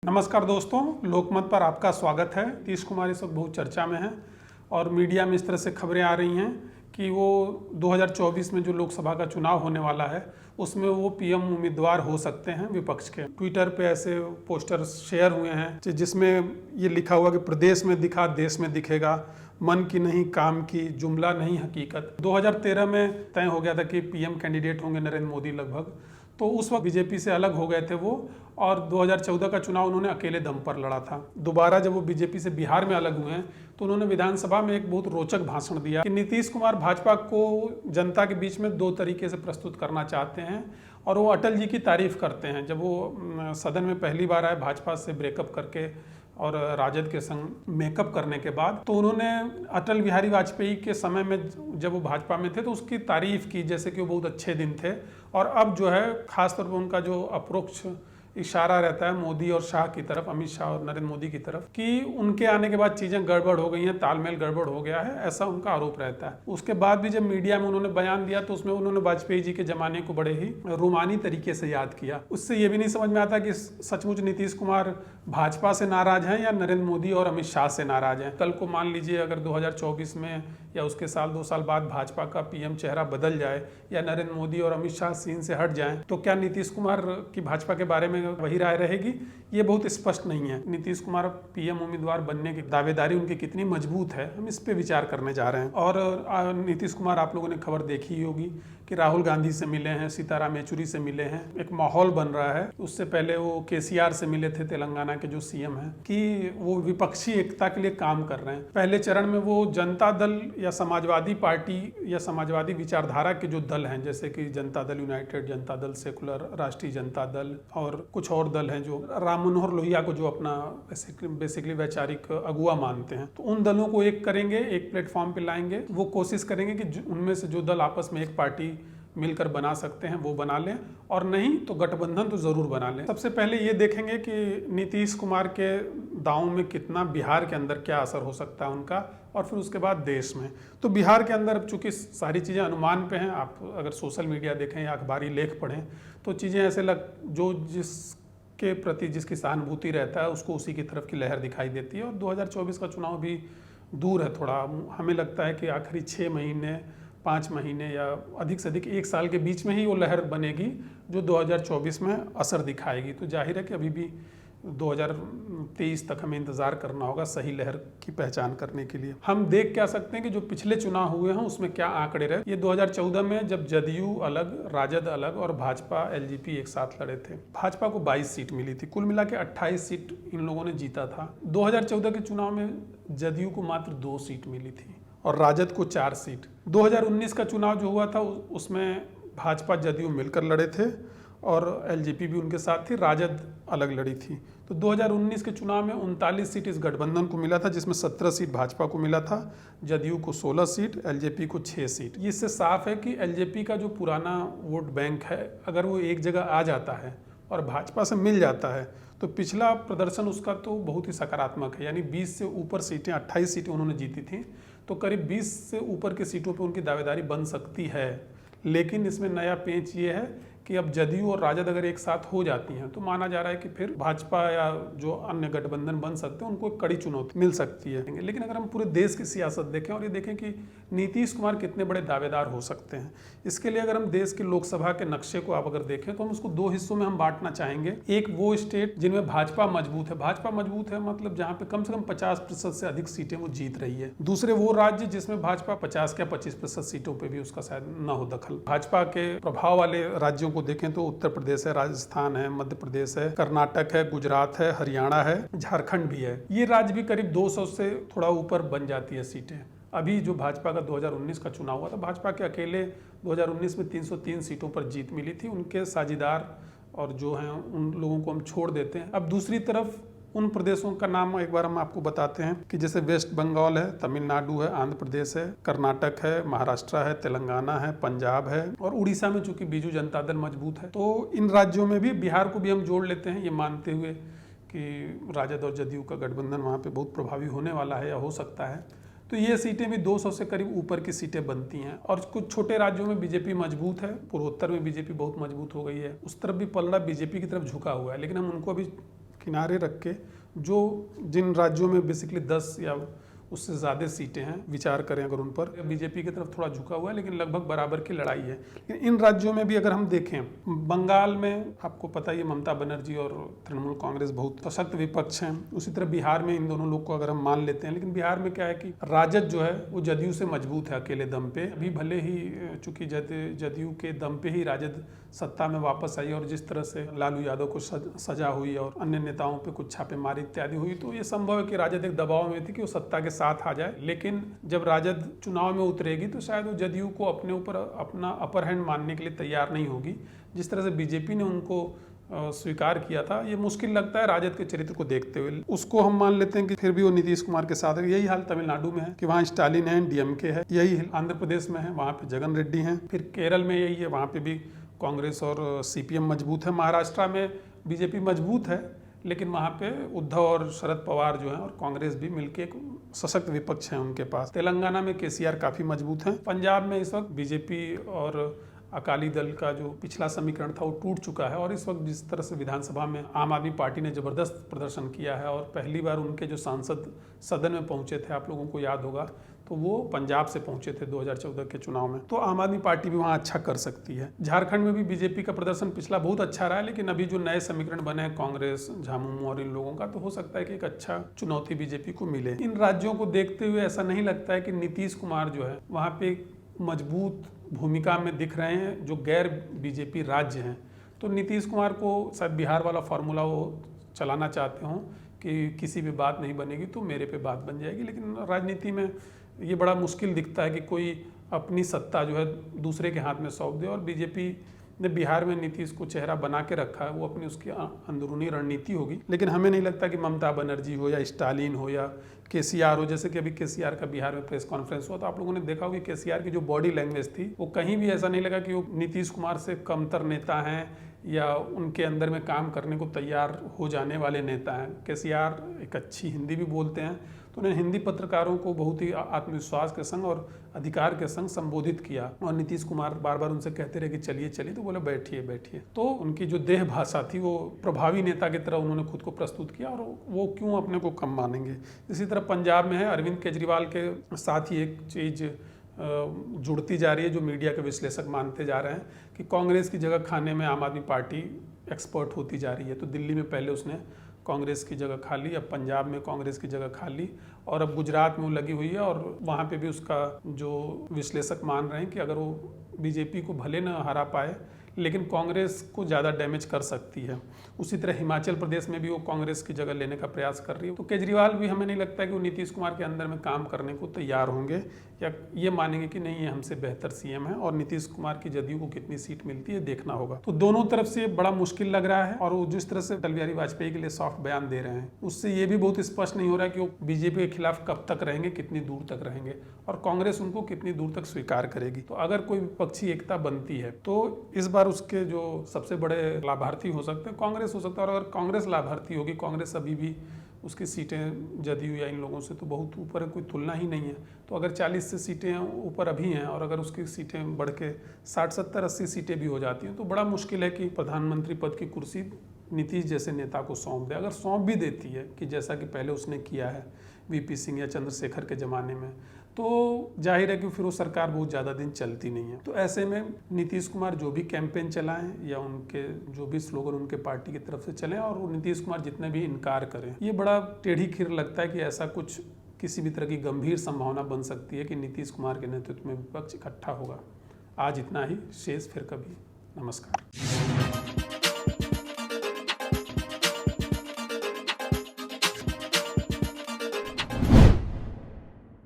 नमस्कार दोस्तों, लोकमत पर आपका स्वागत है। नीतीश कुमार इस वक्त बहुत चर्चा में हैं और मीडिया में इस तरह से खबरें आ रही हैं कि वो 2024 में जो लोकसभा का चुनाव होने वाला है उसमें वो पीएम उम्मीदवार हो सकते हैं विपक्ष के। ट्विटर पे ऐसे पोस्टर शेयर हुए हैं जिसमें ये लिखा हुआ कि प्रदेश में दिखा देश में दिखेगा, मन की नहीं काम की, जुमला नहीं हकीकत। 2013 में तय हो गया था कि पीएम कैंडिडेट होंगे नरेंद्र मोदी लगभग, तो उस वक्त बीजेपी से अलग हो गए थे वो और 2014 का चुनाव उन्होंने अकेले दम पर लड़ा था। दोबारा जब वो बीजेपी से बिहार में अलग हुए हैं तो उन्होंने विधानसभा में एक बहुत रोचक भाषण दिया कि नीतीश कुमार भाजपा को जनता के बीच में दो तरीके से प्रस्तुत करना चाहते हैं और वो अटल जी की तारीफ करते हैं। जब वो सदन में पहली बार आए भाजपा से ब्रेकअप करके और राजद के संग मेकअप करने के बाद, तो उन्होंने अटल बिहारी वाजपेयी के समय में जब वो भाजपा में थे तो उसकी तारीफ की, जैसे कि वो बहुत अच्छे दिन थे। और अब जो है खासतौर पर उनका जो अप्रोक्ष इशारा रहता है मोदी और शाह की तरफ, अमित शाह और नरेंद्र मोदी की तरफ, कि उनके आने के बाद चीज़ें गड़बड़ हो गई हैं, तालमेल गड़बड़ हो गया है, ऐसा उनका आरोप रहता है। उसके बाद भी जब मीडिया में उन्होंने बयान दिया तो उसमें उन्होंने वाजपेयी जी के ज़माने को बड़े ही रूमानी तरीके से याद किया। उससे ये भी नहीं समझ में आता कि सचमुच नीतीश कुमार भाजपा से नाराज हैं या नरेंद्र मोदी और अमित शाह से नाराज हैं। कल को मान लीजिए अगर 2024 में या उसके साल 2 साल बाद भाजपा का पीएम चेहरा बदल जाए या नरेंद्र मोदी और अमित शाह सीन से हट जाएं, तो क्या नीतीश कुमार की भाजपा के बारे में वही राय रहेगी? ये बहुत स्पष्ट नहीं है। नीतीश कुमार पीएम उम्मीदवार बनने की दावेदारी उनकी कितनी मजबूत है, हम इस पे विचार करने जा रहे हैं। और नीतीश कुमार, आप लोगों ने खबर देखी ही होगी कि राहुल गांधी से मिले हैं, सीताराम येचुरी से मिले हैं, एक माहौल बन रहा है। उससे पहले वो केसीआर से मिले थे, तेलंगाना के जो सीएम हैं, कि वो विपक्षी एकता के लिए काम कर रहे हैं। पहले चरण में वो जनता दल या समाजवादी पार्टी या समाजवादी विचारधारा के जो दल हैं, जैसे कि जनता दल यूनाइटेड, जनता दल सेकुलर, राष्ट्रीय जनता दल और कुछ और दल हैं जो राम मनोहर लोहिया को जो अपना बेसिकली वैचारिक अगुवा मानते हैं, तो उन दलों को एक करेंगे, एक प्लेटफॉर्म पे लाएंगे। वो कोशिश करेंगे कि उनमें से जो दल आपस में एक पार्टी मिलकर बना सकते हैं वो बना लें, और नहीं तो गठबंधन तो जरूर बना लें। सबसे पहले ये देखेंगे कि नीतीश कुमार के दांव में कितना बिहार के अंदर क्या असर हो सकता है उनका, और फिर उसके बाद देश में। तो बिहार के अंदर चूंकि सारी चीज़ें अनुमान पे हैं, आप अगर सोशल मीडिया देखें या अखबारी लेख पढ़ें तो चीज़ें ऐसे जो जिसके प्रति जिसकी सहानुभूति रहता है उसको उसी की तरफ की लहर दिखाई देती है। और 2024 का चुनाव भी दूर है थोड़ा, हमें लगता है कि आखिरी 6 महीने 5 महीने या अधिक से अधिक 1 साल के बीच में ही वो लहर बनेगी जो 2024 में असर दिखाएगी। तो जाहिर है कि अभी भी 2023 तक हमें इंतज़ार करना होगा सही लहर की पहचान करने के लिए। हम देख क्या सकते हैं कि जो पिछले चुनाव हुए हैं उसमें क्या आंकड़े रहे। ये 2014 में जब जदयू अलग, राजद अलग और भाजपा एलजेपी एक साथ लड़े थे, भाजपा को 22 सीट मिली थी, कुल मिला के 28 सीट इन लोगों ने जीता था। 2014 के चुनाव में जदयू को मात्र 2 सीट मिली थी और राजद को 4 सीट। 2019 का चुनाव जो हुआ था उसमें भाजपा जदयू मिलकर लड़े थे और एलजेपी भी उनके साथ थी, राजद अलग लड़ी थी। तो 2019 के चुनाव में 39 सीट इस गठबंधन को मिला था, जिसमें 17 सीट भाजपा को मिला था, जदयू को 16 सीट, एलजेपी को 6 सीट। इससे साफ है कि एलजेपी का जो पुराना वोट बैंक है, अगर वो एक जगह आ जाता है और भाजपा से मिल जाता है तो पिछला प्रदर्शन उसका तो बहुत ही सकारात्मक है। यानी 20 से ऊपर सीटें, 28 सीटें उन्होंने जीती थी, तो करीब 20 से ऊपर की सीटों पे उनकी दावेदारी बन सकती है। लेकिन इसमें नया पेंच ये है कि अब जदयू और राजद अगर एक साथ हो जाती हैं तो माना जा रहा है कि फिर भाजपा या जो अन्य गठबंधन बन सकते हैं उनको एक कड़ी चुनौती मिल सकती है। लेकिन अगर हम पूरे देश की सियासत देखें और ये देखें कि नीतीश कुमार कितने बड़े दावेदार हो सकते हैं, इसके लिए अगर हम देश के लोकसभा के नक्शे को आप अगर देखें तो हम उसको 2 हिस्सों में हम बांटना चाहेंगे। एक वो स्टेट जिनमें भाजपा मजबूत है, भाजपा मजबूत है मतलब जहाँ पे कम से कम 50% से अधिक सीटें वो जीत रही है। दूसरे वो राज्य जिसमें भाजपा 50 या 25% सीटों पर भी उसका शायद न हो दखल। भाजपा के प्रभाव वाले राज्यों को देखें तो उत्तर प्रदेश है, राजस्थान है, मध्य प्रदेश है, कर्नाटक है, गुजरात है, हरियाणा है, झारखंड भी है। ये राज्य भी करीब 200 से थोड़ा ऊपर बन जाती है सीटें। अभी जो भाजपा का 2019 का चुनाव हुआ था, भाजपा के अकेले 2019 में 303 सीटों पर जीत मिली थी। उनके साझेदार और जो हैं उन लोगों को हम छोड़ देते हैं। अब दूसरी तरफ उन प्रदेशों का नाम एक बार हम आपको बताते हैं कि जैसे वेस्ट बंगाल है, तमिलनाडु है, आंध्र प्रदेश है, कर्नाटक है, महाराष्ट्र है, तेलंगाना है, पंजाब है और उड़ीसा में चूंकि बीजू जनता दल मजबूत है। तो इन राज्यों में भी, बिहार को भी हम जोड़ लेते हैं, ये मानते हुए कि राजद और जदयू का गठबंधन वहाँ पे बहुत प्रभावी होने वाला है या हो सकता है। तो ये सीटें भी 200 से करीब ऊपर की सीटें बनती हैं। और कुछ छोटे राज्यों में बीजेपी मजबूत है, पूर्वोत्तर में बीजेपी बहुत मजबूत हो गई है, उस तरफ भी पलड़ा बीजेपी की तरफ झुका हुआ है, लेकिन हम उनको अभी किनारे रख के जो जिन राज्यों में बेसिकली 10 या उससे ज़्यादा सीटें हैं, विचार करें अगर उन पर। बीजेपी की तरफ थोड़ा झुका हुआ है, लेकिन लगभग बराबर की लड़ाई है। लेकिन इन राज्यों में भी अगर हम देखें, बंगाल में आपको पता ही है ममता बनर्जी और तृणमूल कांग्रेस बहुत सशक्त विपक्ष हैं। उसी तरह बिहार में इन दोनों लोग को अगर हम मान लेते हैं, लेकिन बिहार में क्या है कि राजद जो है वो जदयू से मजबूत है अकेले दम पे। अभी भले ही चूंकि जदयू के दम पे ही राजद सत्ता में वापस आई और जिस तरह से लालू यादव को सजा हुई और अन्य नेताओं पे कुछ छापेमारी इत्यादि हुई, तो ये संभव है कि राजद एक दबाव में थी कि वो सत्ता के साथ आ जाए। लेकिन जब राजद चुनाव में उतरेगी तो शायद वो जदयू को अपने ऊपर अपना अपर हैंड मानने के लिए तैयार नहीं होगी। जिस तरह से बीजेपी ने उनको स्वीकार किया था, ये मुश्किल लगता है राजद के चरित्र को देखते हुए। उसको हम मान लेते हैं कि फिर भी वो नीतीश कुमार के साथ है। यही हाल तमिलनाडु में है कि वहाँ स्टालिन है, डीएमके है। यही आंध्र प्रदेश में है, वहाँ पे जगन रेड्डी हैं। फिर केरल में यही है, वहाँ पे भी कांग्रेस और सीपीएम मजबूत है। महाराष्ट्र में बीजेपी मजबूत है, लेकिन वहाँ पे उद्धव और शरद पवार जो हैं और कांग्रेस भी मिलके एक सशक्त विपक्ष है उनके पास। तेलंगाना में केसीआर काफ़ी मजबूत हैं। पंजाब में इस वक्त बीजेपी और अकाली दल का जो पिछला समीकरण था वो टूट चुका है और इस वक्त जिस तरह से विधानसभा में आम आदमी पार्टी ने जबरदस्त प्रदर्शन किया है और पहली बार उनके जो सांसद सदन में पहुंचे थे, आप लोगों को याद होगा, तो वो पंजाब से पहुंचे थे 2014 के चुनाव में। तो आम आदमी पार्टी भी वहाँ अच्छा कर सकती है। झारखंड में भी बीजेपी का प्रदर्शन पिछला बहुत अच्छा रहा है, लेकिन अभी जो नए समीकरण बने हैं कांग्रेस, झामुमो और इन लोगों का, तो हो सकता है कि एक अच्छा चुनौती बीजेपी को मिले। इन राज्यों को देखते हुए ऐसा नहीं लगता है कि नीतीश कुमार जो है वहाँ पे मजबूत भूमिका में दिख रहे हैं जो गैर बीजेपी राज्य हैं। तो नीतीश कुमार को शायद बिहार वाला फॉर्मूला वो चलाना चाहते हों कि किसी भी बात नहीं बनेगी तो मेरे पे बात बन जाएगी। लेकिन राजनीति में ये बड़ा मुश्किल दिखता है कि कोई अपनी सत्ता जो है दूसरे के हाथ में सौंप दे। और बीजेपी ने बिहार में नीतीश को चेहरा बना के रखा है, वो अपनी उसकी अंदरूनी रणनीति होगी। लेकिन हमें नहीं लगता कि ममता बनर्जी हो या स्टालिन हो या केसीआर हो, जैसे कि अभी केसीआर का बिहार में प्रेस कॉन्फ्रेंस हुआ तो आप लोगों ने देखा होगा कि केसीआर की जो बॉडी लैंग्वेज थी वो कहीं भी ऐसा नहीं लगा कि वो नीतीश कुमार से कमतर नेता हैं या उनके अंदर में काम करने को तैयार हो जाने वाले नेता हैं। केसीआर एक अच्छी हिंदी भी बोलते हैं, तो उन्होंने हिंदी पत्रकारों को बहुत ही आत्मविश्वास के संग और अधिकार के संग संबोधित किया और नीतीश कुमार बार बार उनसे कहते रहे कि चलिए चलिए, तो बोले बैठिए बैठिए। तो उनकी जो देह भाषा थी वो प्रभावी नेता की तरह उन्होंने खुद को प्रस्तुत किया और वो क्यों अपने को कम मानेंगे। इसी तरह पंजाब में है, अरविंद केजरीवाल के साथ ही एक चीज़ जुड़ती जा रही है जो मीडिया के विश्लेषक मानते जा रहे हैं कि कांग्रेस की जगह खाने में आम आदमी पार्टी एक्सपर्ट होती जा रही है। तो दिल्ली में पहले उसने कांग्रेस की जगह खा ली, अब पंजाब में कांग्रेस की जगह खा ली और अब गुजरात में वो लगी हुई है और वहाँ पे भी उसका जो विश्लेषक मान रहे हैं कि अगर वो बीजेपी को भले न हरा पाए लेकिन कांग्रेस को ज़्यादा डैमेज कर सकती है। उसी तरह हिमाचल प्रदेश में भी वो कांग्रेस की जगह लेने का प्रयास कर रही है। तो केजरीवाल भी हमें नहीं लगता कि वो नीतीश कुमार के अंदर में काम करने को तैयार होंगे या ये मानेंगे कि नहीं ये हमसे बेहतर सीएम है। और नीतीश कुमार की जदयू को कितनी सीट मिलती है देखना होगा। तो दोनों तरफ से बड़ा मुश्किल लग रहा है और वो जिस तरह से अटल बिहारी वाजपेयी के लिए सॉफ्ट बयान दे रहे हैं उससे ये भी बहुत स्पष्ट नहीं हो रहा है कि वो बीजेपी के खिलाफ कब तक रहेंगे, कितनी दूर तक रहेंगे और कांग्रेस उनको कितनी दूर तक स्वीकार करेगी। तो अगर कोई विपक्षी एकता बनती है तो इस बार उसके जो सबसे बड़े लाभार्थी हो सकते हैं कांग्रेस हो सकता है। और अगर कांग्रेस लाभार्थी होगी, कांग्रेस अभी भी उसकी सीटें जदयू या इन लोगों से तो बहुत ऊपर है, कोई तुलना ही नहीं है। तो अगर 40 से सीटें ऊपर अभी हैं और अगर उसकी सीटें बढ़ के 60, 70, 80 सीटें भी हो जाती हैं तो बड़ा मुश्किल है कि प्रधानमंत्री पद की कुर्सी नीतीश जैसे नेता को सौंप दे। अगर सौंप भी देती है कि जैसा कि पहले उसने किया है वीपी सिंह या चंद्रशेखर के ज़माने में, तो जाहिर है कि फिर वो सरकार बहुत ज़्यादा दिन चलती नहीं है। तो ऐसे में नीतीश कुमार जो भी कैंपेन चलाएं या उनके जो भी स्लोगन उनके पार्टी की तरफ से चलें और वो नीतीश कुमार जितने भी इनकार करें, ये बड़ा टेढ़ी खीर लगता है कि ऐसा कुछ किसी भी तरह की गंभीर संभावना बन सकती है कि नीतीश कुमार के नेतृत्व में विपक्ष इकट्ठा होगा। आज इतना ही, शेष फिर कभी। नमस्कार।